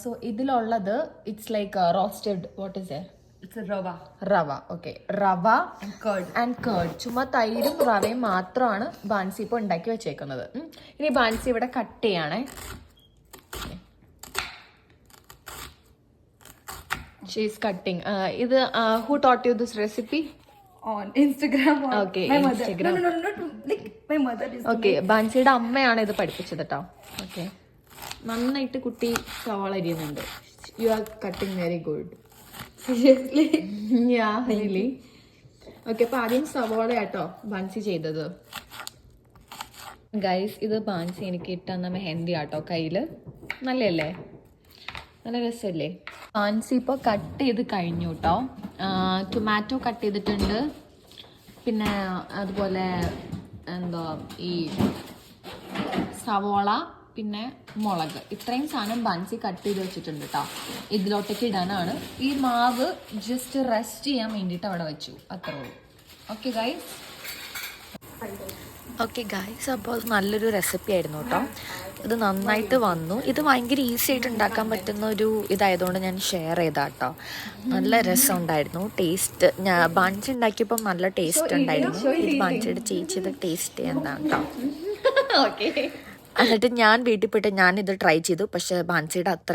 So ഇതിലുള്ളത് it's like roasted what is It's a rava. റവ. Okay, റവ and curd. ചുമ്മാ തൈരും റവയും മാത്രമാണ് ബാൻസി ഇപ്പോൾ ഉണ്ടാക്കി വെച്ചേക്കുന്നത്. ഇനി ബാൻസി ഇവിടെ കട്ട് ചെയ്യണേ. She's cutting. ഇത് who taught you this recipe? On Instagram. Okay, my Instagram. mother. No, not like my mother is. Okay, ബാൻസിയുടെ അമ്മയാണ് ഇത് പഠിപ്പിച്ചത് കേട്ടോ. ഓക്കെ, നന്നായിട്ട് കുട്ടി സവാള അരിയുന്നുണ്ട്. You are cutting very good. Seriously. Ya really. Okay, അപ്പൊ ആദ്യം സവാള കേട്ടോ ബാൻസി ചെയ്തത്. ഗൈസ്, ഇത് ബാൻസി എനിക്ക് ഇട്ടന്ന മെഹന്തി ആട്ടോ കയ്യില്. നല്ലല്ലേ? നല്ല രസമല്ലേ? ബാൻസി ഇപ്പോൾ കട്ട് ചെയ്ത് കഴിഞ്ഞു കേട്ടോ. ടൊമാറ്റോ കട്ട് ചെയ്തിട്ടുണ്ട്, പിന്നെ അതുപോലെ എന്താ ഈ സവോള, പിന്നെ മുളക്, ഇത്രയും സാധനം ബാൻസി കട്ട് ചെയ്ത് വെച്ചിട്ടുണ്ട് കേട്ടോ. ഇതിലോട്ടേക്ക് ഇടാനാണ്. ഈ മാവ് ജസ്റ്റ് റെസ്റ്റ് ചെയ്യാൻ വേണ്ടിയിട്ട് അവിടെ വെച്ചു, അത്രേ ഉള്ളൂ. Okay guys. ഓക്കെ ഗൈസ്, അപ്പോൾ അത് നല്ലൊരു റെസിപ്പി ആയിരുന്നു കേട്ടോ. ഇത് നന്നായിട്ട് വന്നു. ഇത് ഭയങ്കര ഈസി ആയിട്ട് ഉണ്ടാക്കാൻ പറ്റുന്ന ഒരു ഇതായതുകൊണ്ട് ഞാൻ ഷെയർ ചെയ്താ കേട്ടോ. നല്ല രസം ഉണ്ടായിരുന്നു. ടേസ്റ്റ് ഞാൻ ബാൻസി ഉണ്ടാക്കിയപ്പോൾ നല്ല ടേസ്റ്റ് ഉണ്ടായിരുന്നു. ഇത് ബാൻസിയുടെ ചേച്ചിയുടെ ടേസ്റ്റ് എന്താണ് കേട്ടോ. Okay. എന്നിട്ട് ഞാൻ വീട്ടിൽ പോയിട്ട് ഞാനിത് ട്രൈ ചെയ്തു. പക്ഷേ ബാൻസിയുടെ അത്ര